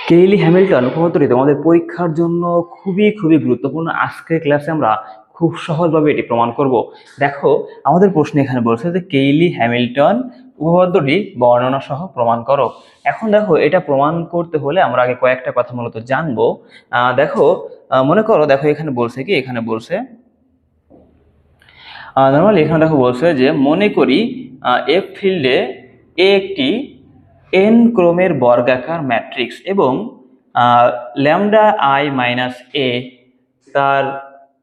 Kiely Hamilton উপপাদ্যটি তোমাদের পরীক্ষার জন্য খুবই গুরুত্বপূর্ণ। আজকের ক্লাসে আমরা খুব সহজভাবে এটি প্রমাণ করব। দেখো, আমাদের প্রশ্ন এখানে বলছে যে কেইলি হ্যামিল্টন উপপাদ্যটি বর্ণনা সহ প্রমাণ করো। এখন দেখো, এটা প্রমাণ করতে হলে আমরা আগে কয়েকটা কথা মূলত জানবো। দেখো, মনে করো, দেখো এখানে বলছে কি, এখানে বলছে নর্মালি এখানে দেখো বলছে যে মনে করি এফ ফিল্ডে এ একটি এন ক্রমের বর্গাকার ম্যাট্রিক্স এবং ল্যামডা আই মাইনাস এ তার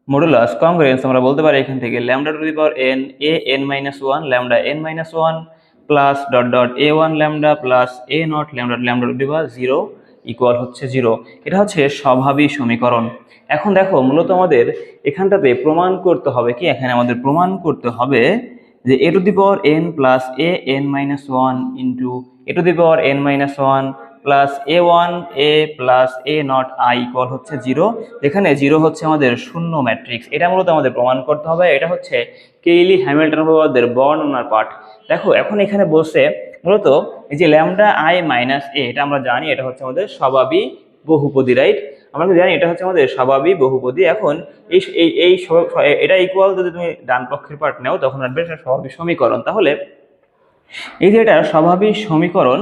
মডুলাস কংগ্রেন্স আমরা বলতে পারি এখান থেকে lambda two the power N A N minus one lambda N minus one plus dot dot A one lambda plus A not lambda lambda two the power zero equal হচ্ছে zero. এটা হচ্ছে স্বভাবী সমীকরণ। এখন দেখো, মূলত আমাদের এখানটাতে প্রমাণ করতে হবে কি, এখানে আমাদের প্রমাণ করতে হবে যে A to the power N plus A N minus one into A to the power N minus one plus A one A plus A naught I equal হচ্ছে জিরো। যেখানে জিরো হচ্ছে আমাদের শূন্য ম্যাট্রিক্স। এটা মূলত আমাদের প্রমাণ করতে হবে। এটা হচ্ছে কেইলি হ্যামিল্টন উপপাদ্যের বর্ণনার পাঠ। দেখো, এখন এখানে বলছে মূলত এই যে ল্যামডা আই মাইনাস এ, এটা আমরা জানি এটা হচ্ছে আমাদের স্বভাবী বহুপদী, রাইট? আমরা জানি এটা হচ্ছে আমাদের স্বভাবী বহুপদী। এখন এই এই এই এটা ইকুয়াল যদি তুমি ডান পক্ষের পার্ট নাও তখন আসবে স্বভাবী সমীকরণ। তাহলে এই যে এটা স্বাভাবিক সমীকরণ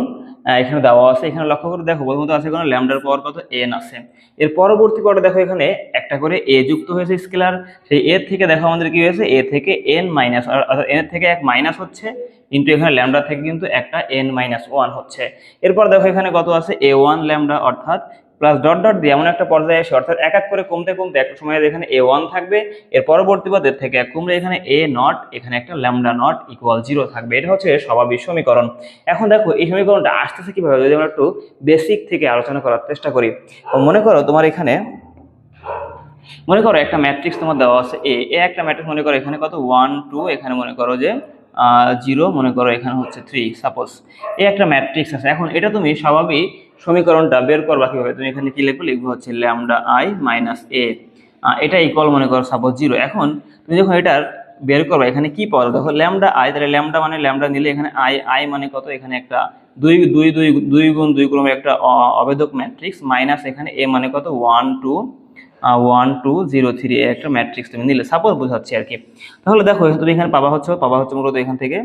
এখানে দেওয়া আছে। এখানে লক্ষ্য করে দেখো, প্রথমত আছে এখানে ল্যামডার পাওয়ার কত এন আছে। এর পরবর্তী পরে দেখো এখানে একটা করে এ যুক্ত হয়েছে স্কেলার। সেই এর থেকে দেখো আমাদের কি হয়েছে, এ থেকে এন মাইনাস, অর্থাৎ এন থেকে এক মাইনাস হচ্ছে, কিন্তু এখানে ল্যামডা থেকে কিন্তু একটা এন মাইনাস ওয়ান হচ্ছে। এরপর দেখো এখানে কত আছে, এ ওয়ান ল্যামডা, অর্থাৎ প্লাস ডট ডট দিয়ে এমন একটা পর্যায়ে আসে, অর্থাৎ এক এক করে কমতে কমতে একটা সময় এখানে এ ওয়ান থাকবে। এর পরবর্তী পদের থেকে এক কমলে এখানে এ নট, এখানে একটা ল্যামডা নট ইকুয়াল জিরো থাকবে। এটা হচ্ছে স্বাভাবিক সমীকরণ। এখন দেখো এই সমীকরণটা আসতেছে কিভাবে, যদি আমরা একটু বেসিক থেকে আলোচনা করার চেষ্টা করি। মনে করো তোমার এখানে, মনে করো একটা ম্যাট্রিক্স তোমার দেওয়া আছে এ একটা ম্যাট্রিক্স, মনে করো এখানে কত ওয়ান টু, এখানে মনে করো যে জিরো, মনে করো এখানে হচ্ছে থ্রি, সাপোজ এই একটা ম্যাট্রিক্স আছে। এখন এটা তুমি স্বাভাবিক সমীকরণটা বের করবা কিভাবে, তুমি এখানে কি লিখবো, লিখবো হচ্ছে ল্যামডা আই মাইনাস এ, এটা ইকুয়াল মনে করো সাপোজ জিরো। এখন তুমি যখন এটার বের করবা, এখানে কি পাওয়া, দেখো ল্যামডা আই, তাহলে ল্যামডা মানে ল্যামডা নিলে এখানে আই, আই মানে কত, এখানে একটা দুই দুই দুই দুই গুণ দুই ক্রমের একটা অবেদক ম্যাট্রিক্স, মাইনাস এখানে এ মানে কত ওয়ান টু 1203 একটা ম্যাট্রিক্স তুমি নিলে, সাপোজ বোঝাচ্ছি আর কি। তাহলে দেখো তুমি এখানে পাবা হচ্ছে মূলত এখান থেকে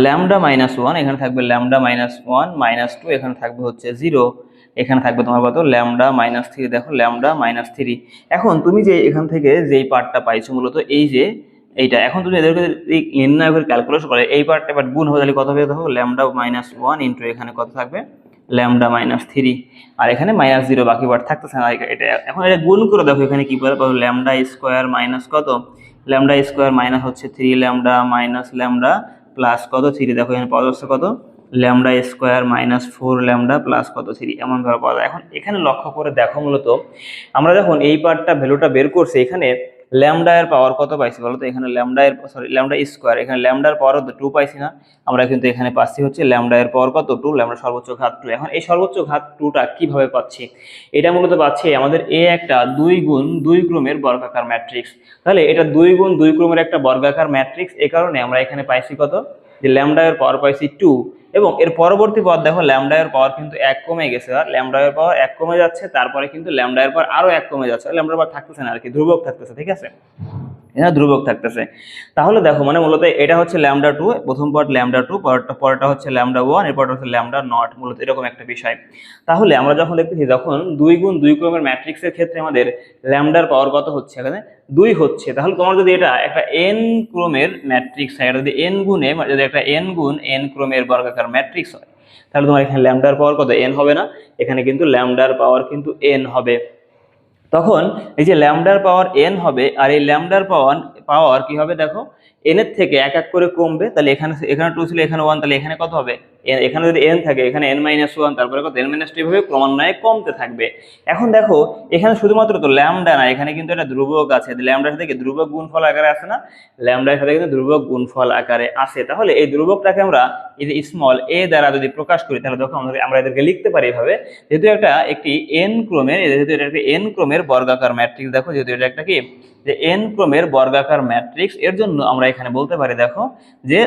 ল্যামডা মাইনাস ওয়ান, এখানে থাকবে lambda minus one minus two, এখানে থাকবে হচ্ছে জিরো, এখানে থাকবে তোমার কত ল্যামডা মাইনাস থ্রি, দেখো ল্যামডা মাইনাস থ্রি। এখন তুমি যে এখান থেকে যেই পার্টটা পাইছো মূলত এই যে এইটা, এখন তুমি এদেরকে নির্ণয় করে ক্যালকুলেট করে এই পার্টটা এবার গুণ হয়ে গেলে কত হবে, দেখো ল্যামডা মাইনাস ওয়ান ইন্টু এখানে কত থাকবে ল্যামডা মাইনাস থ্রি, আর এখানে মাইনাস জিরো, বাকি পার্ট থাকতেছে না। এটা এখন এটা গুণ করে দেখো এখানে কি পাবে, ল্যামডা স্কোয়ার মাইনাস কত, ল্যামডা স্কোয়ার মাইনাস হচ্ছে three lambda minus lambda plus কত থ্রি, দেখো এখানে পাওয়া যাচ্ছে কত lambda square minus four lambda plus কত থ্রি, এমন ভাবে পাওয়া যায়। এখন এখানে লক্ষ্য করে দেখো, মূলত আমরা যখন এই পার্টটা ভ্যালুটা বের করছি, এখানে ল্যামডা এর পাওয়ার কত পাইছি বলতো, এখানে ল্যামডা এর ল্যামডা স্কোয়ার, এখানে ল্যামডার পাওয়ার টু পাইছি না আমরা, কিন্তু এখানে পাচ্ছি হচ্ছে ল্যামডা এর পাওয়ার কত টু, ল্যামডা সর্বোচ্চ ঘাত টু। এখন এই সর্বোচ্চ ঘাত টুটা কিভাবে পাচ্ছি, এটা মূলত পাচ্ছি আমাদের এ একটা দুই গুণ দুই ক্রমের বর্গাকার ম্যাট্রিক্স। তাহলে এটা দুই গুণ দুই ক্রমের একটা বর্গাকার ম্যাট্রিক্স, এই কারণে আমরা এখানে পাইছি কত, যে ল্যামডা এর পাওয়ার পাইছি টু। এবং এর পরবর্তী পদ দেখো ল্যামডা এর পাওয়ার কিন্তু এক কমে গেছে, আর ল্যামডা এর পাওয়ার এক কমে যাচ্ছে, তারপরে কিন্তু ল্যামডা এর পাওয়ার আরো এক কমে যাচ্ছে, ল্যামডা এর পাওয়ার থাকতেছে না আর কি, ধ্রুবক থাকতেছে, ঠিক আছে, এটা ধ্রুবক থাকতেছে। তাহলে দেখো মানে মূলত এটা হচ্ছে ল্যামডা টু, প্রথম পার্ট ল্যামডা টু, পরটা হচ্ছে ল্যামডা ওয়ান, এরপরটা হচ্ছে ল্যামডা নট, মূলত এরকম একটা বিষয়। তাহলে আমরা যখন দেখতেছি, যখন দুই গুণ দুই ক্রমের ম্যাট্রিক্সের ক্ষেত্রে আমাদের ল্যামডার পাওয়ার কত হচ্ছে, এখানে দুই হচ্ছে। তাহলে তোমার যদি এটা একটা এন ক্রমের ম্যাট্রিক্স হয়, এটা যদি এন গুণে, যদি একটা এন গুণ এন ক্রমের বর্গাকার ম্যাট্রিক্স হয়, তাহলে তোমার এখানে ল্যামডার পাওয়ার কত, এন হবে না, এখানে কিন্তু ল্যামডার পাওয়ার কিন্তু এন হবে। তখন এই যে ল্যামডার পাওয়ার এন হবে, আর এই ল্যামডার পাওয়ার পাওয়ার কি হবে, দেখো এন এর থেকে এক এক করে কমবে। তাহলে এখানে এখানে টু ছিল, এখানে ওয়ান, তাহলে এখানে কত হবে, এখানে যদি এন থাকে এখানে এন মাইনাস ওয়ান, তারপরে কত এন মাইনাস টু, এভাবে ক্রমান্বয়ে কমতে থাকবে। এখন দেখো এখানে শুধুমাত্র তো ল্যামডা না, এখানে কিন্তু একটা ধ্রুবক আছে, ল্যামডার সাথে ধ্রুবক গুণফল আকারে আছে না, ল্যামডার সাথে কিন্তু ধ্রুবক গুণফল আকারে আছে। তাহলে এই ধ্রুবকটাকে আমরা এই যে স্মল এ দ্বারা যদি প্রকাশ করি, তাহলে দেখো আমরা এদেরকে লিখতে পারি এভাবে, যেহেতু একটি এন ক্রমের, যেহেতু এটা একটি এন ক্রমের বর্গাকার ম্যাট্রিক্স, দেখো যেহেতু এটা একটা কি, যে এন ক্রমের বর্গাকার ম্যাট্রিক্স, এর জন্য আমরা এখানে বলতে পারি দেখো যে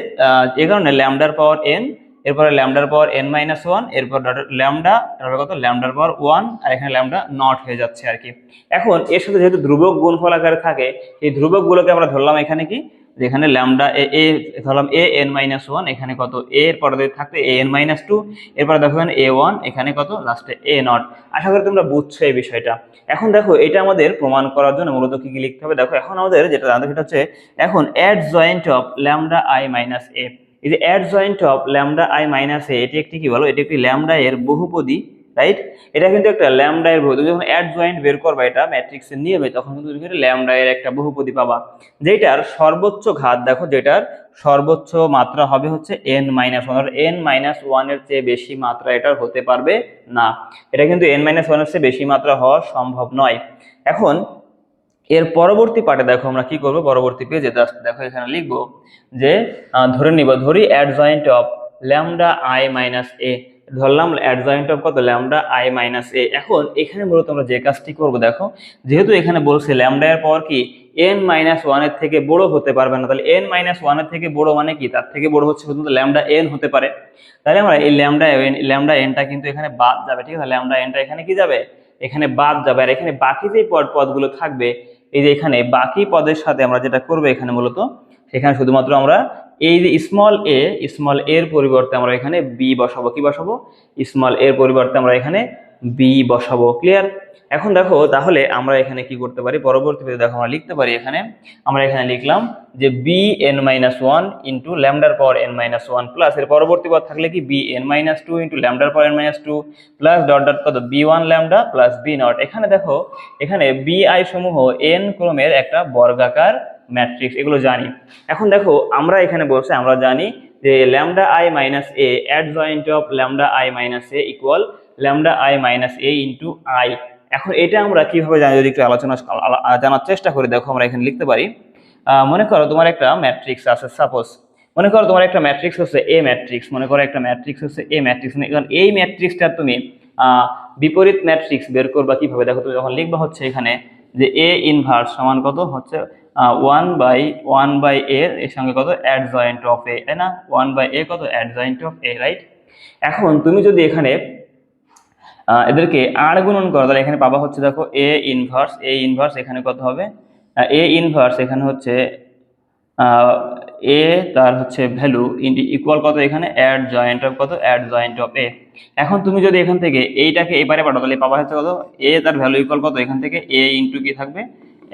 এ কারণে ল্যামডার পাওয়ার এন এরপরে ল্যামডার পাওয়ার n মাইনাস ওয়ান, এরপর ল্যামডা, তারপরে কত ল্যামডার পাওয়ার ওয়ান, আর এখানে ল্যামডা নট হয়ে যাচ্ছে আর কি। এখন এর সাথে যেহেতু ধ্রুবক গুণফল আকারে থাকে, এই ধ্রুবকগুলোকে আমরা ধরলাম এখানে কি, যেখানে ল্যামডা এ ধরলাম এ এন মাইনাস ওয়ান, এখানে কত এ এর পরে থাকতে এ এন মাইনাস টু, এরপরে দেখো এখানে এ ওয়ান, এখানে কত লাস্টে এ নট। আশা করি তোমরা বুঝছো এই বিষয়টা। এখন দেখো এটা আমাদের প্রমাণ করার জন্য মূলত কি কি লিখতে হবে, দেখো এখন আমাদের যেটা জানতে সেটা হচ্ছে এখন adjoint of lambda I minus A. এই যে adjoint of lambda I minus A, এটি একটি কি বলো, এটি একটি ল্যামডা এর বহুপদী, রাইট? এটা কিন্তু একটা ল্যামডা এর বহুপদী। যখন অ্যাডজয়েন্ট বের করবা এটা ম্যাট্রিক্সের নিয়মে, তখন কিন্তু তুমি ল্যামডা এর একটা বহুপদী পাবা, যেটার সর্বোচ্চ ঘাত দেখো, যেটার সর্বোচ্চ মাত্রা হবে হচ্ছে n minus one. n minus ওয়ানের চেয়ে বেশি মাত্রা এটার হতে পারবে না, এটা কিন্তু n মাইনাস ওয়ানের চেয়ে বেশি মাত্রা হওয়া সম্ভব নয়। এখন এর পরবর্তী পার্টে দেখো আমরা কি করব, পরবর্তী পেজে জাস্ট দেখো এখানে লিখবো যে ধরি adjoint of lambda I minus A, ধরলাম অ্যাডজয়েন্ট অফ কত ল্যামডা আই মাইনাস এ। এখন এখানে মূলত আমরা যে কাজটি করব, দেখো যেহেতু এখানে বলছে ল্যামডা এর পাওয়ার কি n মাইনাস ওয়ানের থেকে বড় হতে পারবে না, তাহলে n মাইনাস ওয়ানের থেকে বড় মানে কি, তার থেকে বড় হচ্ছে শুধু ল্যামডা n হতে পারে। তাহলে আমরা এই ল্যামডা এনটা কিন্তু এখানে বাদ যাবে, ঠিক আছে? ল্যামডা এনটা এখানে কি যাবে, এখানে বাদ যাবে। আর এখানে বাকি যে পদগুলো থাকবে, এই যে এখানে বাকি পদের সাথে আমরা যেটা করবো এখানে মূলত, সেখানে শুধুমাত্র আমরা এই যে স্মল এর পরিবর্তে আমরা এখানে বি বসাবো। কি বসাবো? স্মল এর পরিবর্তে আমরা এখানে বি বসাবো। ক্লিয়ার? এখন দেখো তাহলে আমরা এখানে কি করতে পারি, পরবর্তীতে দেখো আমরা লিখতে পারি, এখানে আমরা এখানে লিখলাম যে B N minus one into ল্যামডার power N minus one, plus এর পরবর্তী পদ থাকলে কি B N minus two into ল্যামডার power N minus two, plus dot dot কত B one lambda plus B naught. এখানে দেখো এখানে বি আই সমূহ এন ক্রমের একটা বর্গাকার ম্যাট্রিক্স, এগুলো জানি। এখন দেখো আমরা এখানে বলছে, আমরা জানি যে lambda I minus A adjoint of lambda I minus A equal lambda I minus A into I. এখন এটা আমরা কিভাবে জানি, যদি একটু জানার চেষ্টা করি, দেখো আমরা এখানে লিখতে পারি, মনে করো তোমার একটা ম্যাট্রিক্স আছে, সাপোজ মনে করো তোমার একটা ম্যাট্রিক্স হচ্ছে এ ম্যাট্রিক্স, মনে করো একটা ম্যাট্রিক্স হচ্ছে এ ম্যাট্রিক্স। এখন এই ম্যাট্রিক্সটা তুমি বিপরীত ম্যাট্রিক্স বের করবা কিভাবে, দেখো তুমি যখন লিখবা হচ্ছে এখানে যে এ ইনভার্স সমান কত হচ্ছে 1/1 এর সঙ্গে কত অ্যাডজয়েন্ট অফ এ, তাই না? 1/a কত অ্যাডজয়েন্ট অফ এ, রাইট? এখন তুমি যদি এখানে এদেরকে আর গুণন করো, তাহলে এখানে পাবা হচ্ছে দেখো এ ইনভার্স এখানে কত হবে, এ ইনভার্স এখানে হচ্ছে এ তার হচ্ছে ভ্যালু ইকুয়াল কত, এখানে অ্যাডজয়েন্ট অফ কত অ্যাডজয়েন্ট অফ এ। এখন তুমি যদি এখান থেকে এইটাকে এবারে পাঠাও, তাহলে পাবা হচ্ছে কত এ তার ভ্যালু ইকুয়াল কত, এখান থেকে এ ইন্টু কি থাকবে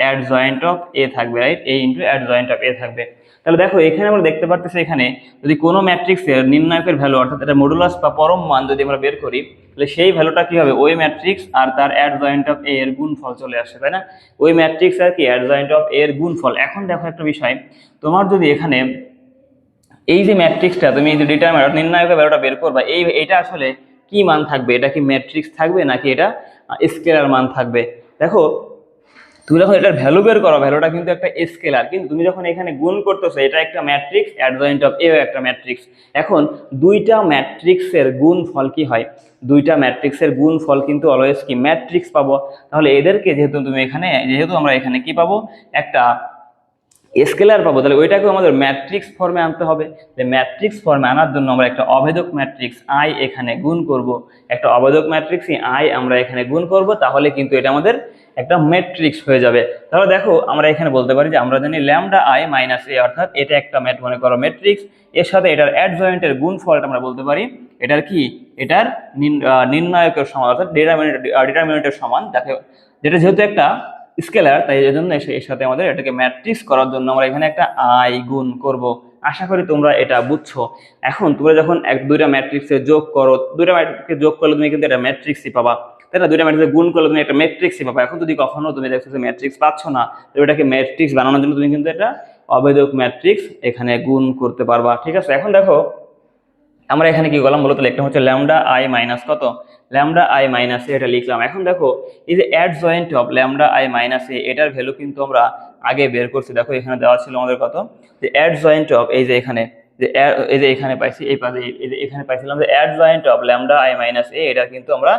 অ্যাডজয়েন্ট অফ এ থাকবে, right? A into adjoint of A থাকবে। তাহলে দেখো এখানে আমরা দেখতে পারতেছি, এখানে যদি কোনো ম্যাট্রিক্সের নির্ণায়কের ভ্যালু অর্থাৎ এটা মডুলাস বা পরম মান যদি আমরা বের করি, তাহলে সেই ভ্যালুটা কি হবে, ওই ম্যাট্রিক্স আর তার অ্যাডজয়েন্ট অফ এ এর গুণফল চলে আসে, তাই না? ওই ম্যাট্রিক্স আর কি অ্যাডজয়েন্ট অফ এ এর গুণফল। এখন দেখো একটা বিষয়, তোমার যদি এখানে এই যে ম্যাট্রিক্সটা তুমি এই যে ডিটারমিনেন্ট নির্ণায়কের ভ্যালুটা বের করবা, এটা আসলে কি মান থাকবে, এটা কি ম্যাট্রিক্স থাকবে নাকি এটা স্কেলার মান থাকবে? দেখো তুমি যখন এটার ভ্যালু বের করো, ভ্যালুটা কিন্তু একটা স্কেলার, কিন্তু তুমি যখন এখানে গুণ করতেছো, এটা একটা ম্যাট্রিক্স, অ্যাডজয়েন্ট অফ এ একটা ম্যাট্রিক্স। এখন দুইটা ম্যাট্রিক্সের গুণফল কি হয়, দুইটা ম্যাট্রিক্সের গুণফল কিন্তু অলওয়েজ কি ম্যাট্রিক্স পাবো। তাহলে এদেরকে যেহেতু আমরা এখানে কি পাবো, একটা স্কেলার পাবো, তাহলে ওইটাকেও আমাদের ম্যাট্রিক্স ফর্মে আনতে হবে। যে ম্যাট্রিক্স ফর্মে আনার জন্য আমরা একটা অভেদক ম্যাট্রিক্স আই এখানে গুণ করব, একটা অভেদক ম্যাট্রিক্স আই আমরা এখানে গুণ করব, তাহলে কিন্তু এটা আমাদের একটা ম্যাট্রিক্স হয়ে যাবে। তাহলে দেখো আমরা এখানে বলতে পারি যে আমরা জানি ল্যামডা আই মাইনাস এ, অর্থাৎ এটা একটা মনে করো ম্যাট্রিক্স, এর সাথে এটার অ্যাডজয়েন্টের গুণফলটা আমরা বলতে পারি এটার কি, এটার নির্ণায়কের সমান, অর্থাৎ ডিটারমিনেন্টের সমান, যেটা যেহেতু একটা স্কেলার, তাই এই জন্য এর সাথে আমাদের এটাকে ম্যাট্রিক্স করার জন্য আমরা এখানে একটা আই গুণ করব। আশা করি তোমরা এটা বুঝছো। এখন তোমরা যখন দুইটা ম্যাট্রিক্সে যোগ করো, দুইটা ম্যাট্রিক্সকে যোগ করলে তুমি কিন্তু একটা ম্যাট্রিক্সই পাবা, তাই না? দুইটা ম্যাট্রিক্সে গুণ করলে তুমি একটা ম্যাট্রিক্সই পাবা। এখন যদি কখনো তুমি দেখছো যে ম্যাট্রিক্স পাচ্ছ না, তো এটাকে ম্যাট্রিক্স বানানোর জন্য তুমি কিন্তু এটা অভেদক ম্যাট্রিক্স এখানে গুণ করতে পারবা, ঠিক আছে? এখন দেখো আমরা এখানে কি করলাম, মূলত একটা হচ্ছে ল্যামডা আই মাইনাস কত, ল্যামডা আই মাইনাস এ, এটা লিখলাম। এখন দেখো এই যে adjoint of lambda I minus A, এটার ভ্যালু কিন্তু আমরা আগে বের করছি। দেখো এখানে দেওয়া ছিল আমাদের কত, যে অ্যাডজয়েন্ট অফ এই যে এখানে এখানে পাইছি, এই যে এখানে পাইছিলাম যে adjoint of lambda I minus A, এটা কিন্তু আমরা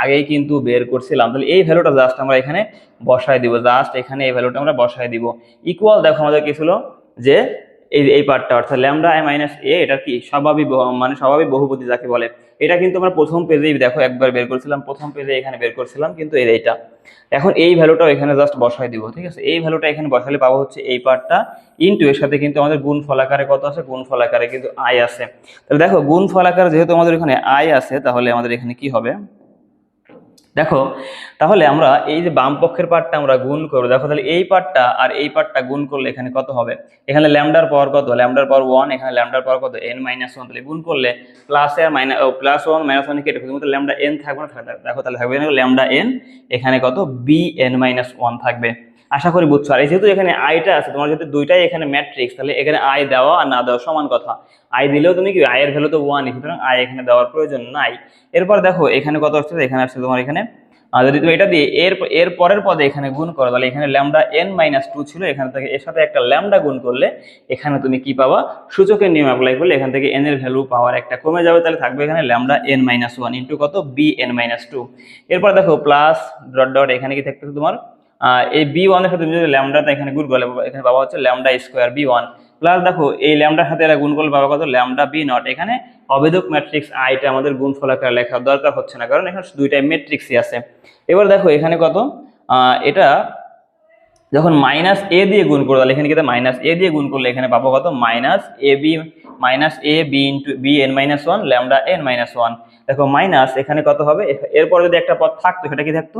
আগেই কিন্তু বের করছিলাম। তাহলে এই ভ্যালুটা জাস্ট আমরা এখানে বসায় দিব, জাস্ট এখানে এই ভ্যালুটা আমরা বসায় দিব। ইকুয়াল দেখো আমাদের কি ছিল, যে এই পার্টটা অর্থাৎ ল্যামডা আই মাইনাস এ, এটা কি স্বাভাবিক মানে স্বাভাবিক বহুপদী যাকে বলে। এটা কিন্তু আমরা প্রথম পেজেই দেখো একবার বের করছিলাম, প্রথম পেজে এখানে বের করছিলাম কিন্তু এইটা। এখন এই ভ্যালুটাও এখানে জাস্ট বসাই দিব, ঠিক আছে। এই ভ্যালুটা এখানে বসালে পাবো হচ্ছে এই পার্টটা, ইনটু এর সাথে কিন্তু আমাদের গুণফল আকারে কত আছে, গুণফল আকারে কিন্তু আই আছে। তাহলে দেখো গুণফল আকারে যেহেতু আমাদের এখানে আই আছে, তাহলে আমাদের এখানে কি হবে দেখো, তাহলে আমরা এই যে বাম পক্ষের পার্টটা আমরা গুণ করবো, দেখো তাহলে এই পার্টটা আর এই পার্টটা গুণ করলে এখানে কত হবে, এখানে ল্যামডার পাওয়ার কত, ল্যামডার পাওয়ার 1, এখানে ল্যামডার পাওয়ার কত n-1, তাহলে গুণ করলে প্লাস আর মাইনাস প্লাস 1 মাইনাস 1 কেটে শুধুমাত্র ল্যামডা n থাকবে না, দেখো তাহলে থাকবে ল্যামডা n, এখানে কত bn-1 থাকবে। আশা করি বুঝছো। আর যেহেতু এখানে আইটা আছে, তোমার যেহেতু দুইটাই এখানে ম্যাট্রিক্স, তাহলে এখানে আই দেওয়া আর না দেওয়া সমান কথা। আই দিলেও তুমি কি আই এর ভ্যালু তো 1, সুতরাং আই এখানে দেওয়ার প্রয়োজন নাই। এরপর দেখো এখানে কত আসছে, এখানে আসছে তোমার এখানে যদি তুমি এটা দিয়ে এর পরের পদে এখানে গুণ করো, তাহলে এখানে ল্যামডা n-2 ছিল, এখান থেকে এর সাথে একটা ল্যামডা গুণ করলে এখানে তুমি কি পাবা, সূচকের নিয়ম অ্যাপ্লাই করলে এখান থেকে n এর ভ্যালু পাওয়ার একটা কমে যাবে, তাহলে থাকবে এখানে ল্যামডা n-1 ইন্টু কত bn-2। এরপর দেখো প্লাস ডট ডট এখানে কি থাকতেছে তোমার এই b1 এর সাথে তুমি যদি ল্যামডাটা এখানে গুণ করলে এখানে পাওয়া হচ্ছে ল্যামডা স্কয়ার b1, প্লাস দেখো এই ল্যামডার সাথে এরা গুণ করলে পাওয়া কত ল্যামডা b0। এখানে অবেদক ম্যাট্রিক্স আইটা আমাদের গুণফল আকারে লেখার দরকার হচ্ছে না, কারণ এখানে দুইটাই ম্যাট্রিক্সই আছে। এবার দেখো এখানে কত এটা যখন মাইনাস এ দিয়ে গুণ করবো, তাহলে এখানে কি মাইনাস এ দিয়ে গুণ করলে এখানে পাবো কত minus A B into bn-1 lambda n-1। দেখো মাইনাস এখানে কত হবে, এরপর যদি একটা পদ থাকতো সেটা কি থাকতো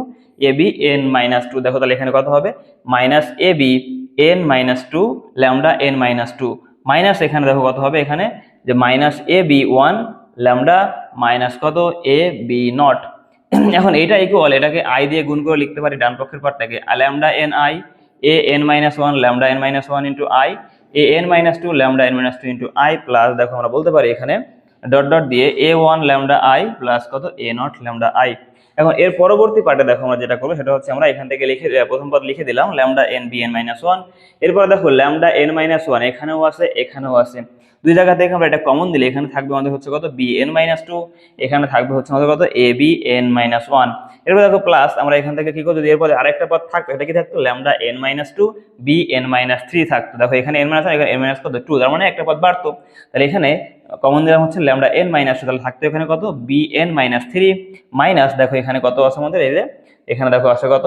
abn-2। দেখো তাহলে এখানে কত হবে minus abn-2 lambda n-2 minus এখানে দেখো কত হবে এখানে যে মাইনাস ab1 ল্যামডা মাইনাস কত ab0। এখন এটা ইকুয়াল, এটাকে আই দিয়ে গুণ করে লিখতে পারি ডান পক্ষের পার্টটাকে lambda n-i an-1 lambda n-1 into I an-2 lambda n-2 into I, plus দেখো আমরা বলতে পারি এখানে ডট ডট দিয়ে a1 ল্যামডা আই প্লাস কত a0 ল্যামডা আই। এখন এর পরবর্তী পার্টে দেখো আমরা যেটা করবো সেটা হচ্ছে আমরা এখান থেকে লিখে প্রথম পদ লিখে দিলাম ল্যামডা n bn-1। এরপর দেখো ল্যামডা n-1 এখানেও আছে এখানেও আছে, দুই জায়গা থেকে আমরা এটা কমন দিলে এখানে থাকবে আমাদের হচ্ছে কত bn-2, এখানে থাকবে হচ্ছে আমাদের কত abn-1। এরপর দেখো প্লাস আমরা এখান থেকে কি করবো, যদি এরপরে আরেকটা পদ থাকতো এটা কি থাকতো ল্যামডা n-2 bn-3 থাকতো। দেখো এখানে n-1 এখানে n-2, তার মানে একটা পদ বাড়তো, তাহলে এখানে কমন দিলাম হচ্ছে ল্যামডা n-2, তাহলে থাকতো এখানে কত bn-3 মাইনাস দেখো এখানে কত আছে আমাদের, এই যে এখানে দেখো আছে কত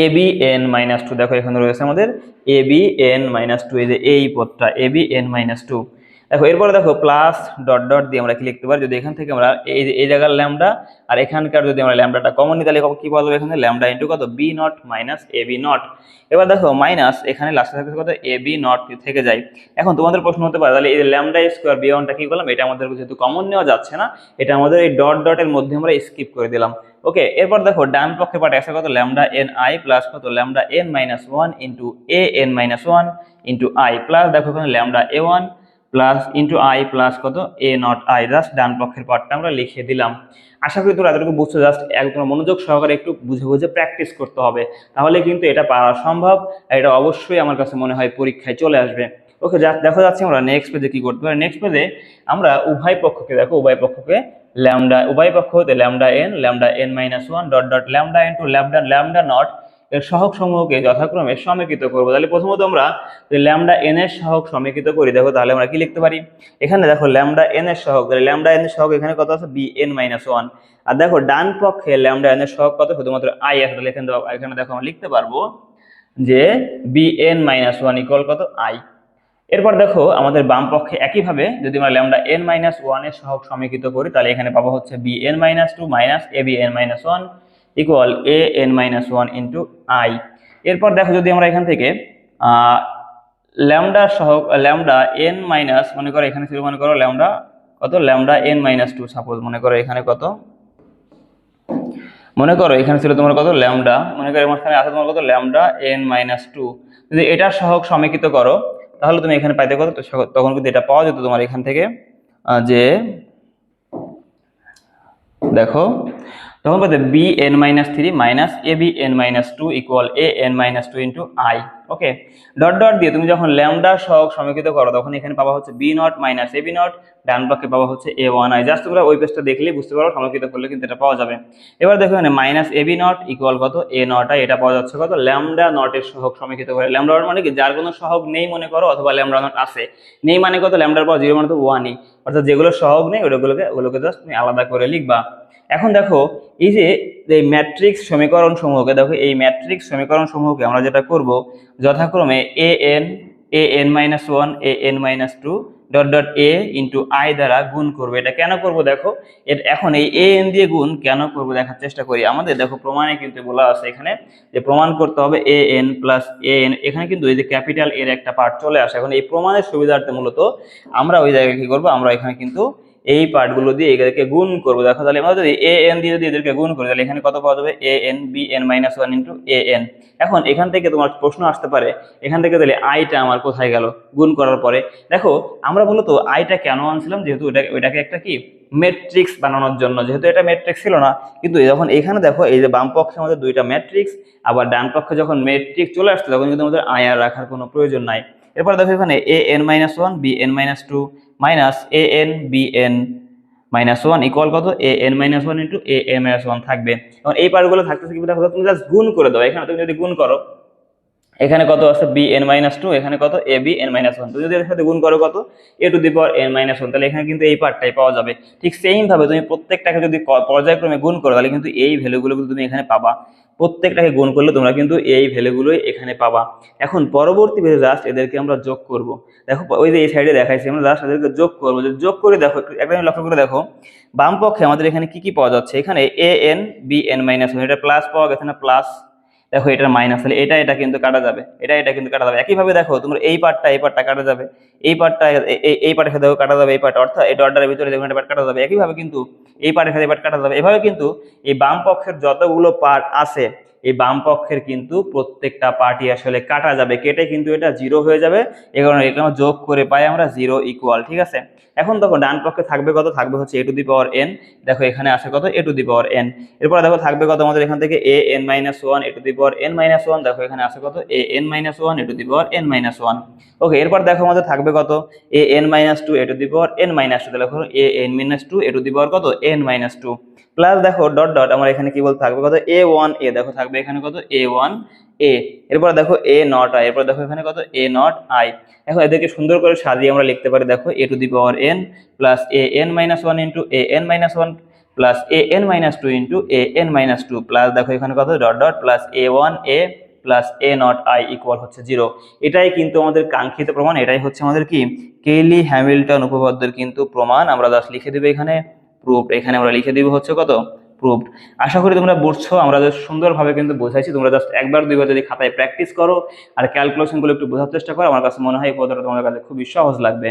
abn-2, দেখো এখানে রয়েছে আমাদের abn-2, এই যে এই পদটা abn-2। দেখো এরপরে দেখো প্লাস ডট ডট দিয়ে আমরা কি লিখতে পারি, যদি এখান থেকে আমরা এই জায়গার ল্যামডা আর এখানকার যদি আমরা ল্যামডাটা কমন নিই তাহলে কি পাবো এখানে ল্যামডা ইন্টু কত b0 মাইনাস ab0। এবার দেখো মাইনাস এখানে লাস্টে থাকবে কত ab0 থেকে যায়। এখন তোমাদের প্রশ্ন হতে পারে তাহলে এই ল্যামডা স্কয়ার b1টা কি করলাম, এটা আমাদের যেহেতু কমন নেওয়া যাচ্ছে না, এটা আমাদের এই ডট ডটের মধ্যে আমরা স্কিপ করে দিলাম। ওকে, এরপর দেখো ডান পক্ষে পার্টে আছে কত ল্যামডা n-i প্লাস কত lambda n-1 into an-1 into i, plus দেখো এখানে lambda a1 plus into i plus কত a0i, জাস্ট ডান পক্ষের পার্টটা আমরা লিখে দিলাম। আশা করি তোমরা এতটুকু বুঝছো, জাস্ট একদম মনোযোগ সহকারে একটু বুঝে বুঝে প্র্যাকটিস করতে হবে, তাহলে কিন্তু এটা পারা সম্ভব, এটা অবশ্যই আমার কাছে মনে হয় পরীক্ষায় চলে আসবে। ওকে, দেখো যাচ্ছি আমরা নেক্সট পেজে কি করতে পারি। নেক্সট পেজে আমরা উভয় পক্ষকে দেখো উভয় পক্ষকে উভয় পক্ষ হতে lambda n-1 dot dot lambda into lambda not এর সহগ সমূহকে যথাক্রমে সমীকৃত করবো। তাহলে প্রথমত আমরা যদি ল্যামডা n এর সহগ সমীকৃত করি, দেখো তাহলে আমরা কি লিখতে পারি, এখানে দেখো ল্যামডা n এর সহগ, তাহলে ল্যামডা n এর সহগ এখানে কত আছে bn-1, আর দেখো ডান পক্ষে ল্যামডা n এর সহগ কত শুধুমাত্র i আছে, তাহলে এখানে দেখো আমরা লিখতে পারবো যে bn-1 ইকুয়াল কত i। এরপর দেখো আমাদের বাম পক্ষে একইভাবে যদি আমরা ল্যামডা n-1 এর সহগ সমীকৃত করি, তাহলে এখানে পাবো হচ্ছে bn-2 minus abn-1 equal an-1 into i। এরপর দেখো যদি আমরা এখান থেকে ল্যামডা সহগ ল্যামডা n মাইনাস মনে করো এখানে ছিল মনে করো ল্যামডা কত ল্যামডা n-2, সাপোজ মনে করো এখানে কত মনে করো এখানে ছিল তোমার কত ল্যামডা, মনে করো এখানে আছে তোমার কত ল্যামডা n-2, যদি এটার সহগ সমীকৃত করো তাহলে তুমি এখানে পাইতে কত, তখন কিন্তু এটা পাওয়া যেত তোমার এখান থেকে যে দেখো তখন পাবে B N minus three minus A B N minus two equal A N minus two into I. Okay, dot dot দিয়ে তুমি যখন ল্যামডা সহগ সমীকৃত করো তখন এখানে পাবা হচ্ছে B naught minus A B naught, ডান পক্ষে পাবা হচ্ছে এ ওয়ান আই। জাস্ট তোমরা ওই পেজটা দেখলেই বুঝতে পারো, সমীকৃত করলে কিন্তু এটা পাওয়া যাবে। এবার দেখো এখানে minus A B naught equal কত এ নট আই, এটা পাওয়া যাচ্ছে কত ল্যামডা নটের সহগ সমীকৃত করে। ল্যামডা নট মানে কি যার কোনো সহগ নেই মনে করো, অথবা ল্যামডা নট আছে, নেই মানে কত ল্যামডার পাওয়া জিরো মানে তো ওয়ানই, অর্থাৎ যেগুলো সহগ নেই ওগুলোকে জাস্ট তুমি আলাদা করে লিখবা। এখন দেখো এই যে এই ম্যাট্রিক্স সমীকরণ সমূহকে, দেখো এই ম্যাট্রিক্স সমীকরণ সমূহকে আমরা যেটা করব যথাক্রমে A N minus one A N minus two dot dot A into I দ্বারা গুণ করবো। এটা কেন করব দেখো, এখন এই এ এন দিয়ে গুণ কেন করব দেখার চেষ্টা করি। আমাদের দেখো প্রমাণে কিন্তু বলা আছে এখানে যে প্রমাণ করতে হবে A N plus A N, এখানে কিন্তু এই যে ক্যাপিটাল এর একটা পার্ট চলে আসে। এখন এই প্রমাণের সুবিধার্থে মূলত আমরা ওই জায়গায় কি করবো, আমরা এখানে কিন্তু এই পার্টগুলো দিয়ে এদেরকে গুণ করবো। দেখো তাহলে আমরা যদি এ এন দিয়ে যদি এদেরকে গুণ করি তাহলে এখানে কত পাওয়া যাবে A N B N minus one into A N. এখন এখান থেকে তোমার প্রশ্ন আসতে পারে এখান থেকে তাহলে আইটা আমার কোথায় গেল গুণ করার পরে। দেখো আমরা মূলত আইটা কেন আনছিলাম, যেহেতু ওইটাকে একটা কি ম্যাট্রিক্স বানানোর জন্য, যেহেতু এটা ম্যাট্রিক্স ছিল না। কিন্তু যখন এখানে দেখো এই যে বাম পক্ষে আমাদের দুইটা ম্যাট্রিক্স, আবার ডান পক্ষে যখন ম্যাট্রিক্স চলে আসছে তখন কিন্তু আমাদের আই আর রাখার কোনো প্রয়োজন নাই। এরপর দেখো এখানে A N minus one B N minus two minus A N B N minus one equal কত A N minus one into A N minus one থাকবে। এখন এই পার্টগুলো থাকতেছে কি দেখো, তুমি জাস্ট গুণ করে দাও। এখানে তুমি যদি গুণ করো এখানে কত আছে বি এন মাইনাস টু, এখানে কত A B N minus one, তুমি যদি এর সাথে গুণ করো কত A to the power N minus one, তাহলে এখানে কিন্তু এই পার্টটাই পাওয়া যাবে। ঠিক সেম ভাবে তুমি প্রত্যেকটাকে যদি পর্যায়ক্রমে গুণ করো তাহলে কিন্তু এই ভ্যালুগুলো তুমি এখানে পাবা। প্রত্যেকটাকে গুণ করলে তোমরা কিন্তু এই ভ্যালুগুলোই এখানে পাবা। এখন পরবর্তী ভ্যালু জাস্ট এদেরকে আমরা যোগ করব। দেখো ওই যে এই সাইডে দেখাইছি আমরা জাস্ট এদেরকে যোগ করবো। যোগ করে দেখো একটা লক্ষ্য করে দেখো বাম পক্ষে আমাদের এখানে কি কি পাওয়া যাচ্ছে, এখানে A N B N minus one, এটা প্লাস পাওয়া গেছে না প্লাস, দেখো এটার মাইনাস, তাহলে এটা কিন্তু কাটা যাবে, এটা কিন্তু কাটা যাবে। একইভাবে দেখো তোমার এই পার্টটা কাটা যাবে, এই পার্টটা এই পার্টের সাথে কাটা যাবে, এই পার্ট অর্থাৎ এই ডটটার ভিতরে দেখুন এটা পার্ট কাটা যাবে। একইভাবে কিন্তু এই পার্টের সাথে এই পার্ট কাটা যাবে। এভাবে কিন্তু এই বাম পক্ষের যতগুলো পার্ট আছে এই বাম পক্ষের কিন্তু প্রত্যেকটা পার্টই আসলে কাটা যাবে, কেটে কিন্তু এটা জিরো হয়ে যাবে। এই কারণে এটা আমরা যোগ করে পাই আমরা জিরো ইকুয়াল। ঠিক আছে, এখন দেখো ডান পক্ষে থাকবে কত, থাকবে হচ্ছে এ টু দি পাওয়ার এন, দেখো এখানে আসে কত A to the power N. এরপর দেখো থাকবে কত আমাদের এখান থেকে A N minus one A to the power N minus one, দেখো এখানে আসে কত A N minus one A to the power N minus one. Okay, এরপর দেখো আমাদের থাকবে কত A N minus two A to the power N minus two, দেখো A N minus two A to the power কত N minus two, plus দেখো dot dot আমার এখানে কি বলতে থাকবে কত এ ওয়ান এ, দেখো থাকবে এখানে কত এ ওয়ান এ। এরপর দেখো এ নট আই, এরপর দেখো এখানে কত এ নট আই। এখন এদেরকে সুন্দর করে সাজিয়ে আমরা লিখতে পারি, দেখো A to the power N plus A N minus one into A N minus one plus A N minus two into A N minus two, plus দেখো এখানে কত dot dot plus A one A plus A naught I equal হচ্ছে zero. এটাই কিন্তু আমাদের কাঙ্ক্ষিত প্রমাণ, এটাই হচ্ছে আমাদের কি কেলি হ্যামিল্টন উপপাদ্যের কিন্তু প্রমাণ। আমরা জাস্ট লিখে দেবো এখানে প্রুফ, এখানে আমরা লিখে দিব হচ্ছে কত প্রুফড। আশা করি তোমরা বুঝছো, আমরা জাস্ট সুন্দরভাবে কিন্তু বোঝাইছি। তোমরা জাস্ট একবার দুইবার যদি খাতায় প্র্যাকটিস করো আর ক্যালকুলেশনগুলো একটু বোঝার চেষ্টা করো, আমার কাছে মনে হয় এই পদ্ধতিটা তোমাদের কাছে খুবই সহজ লাগবে।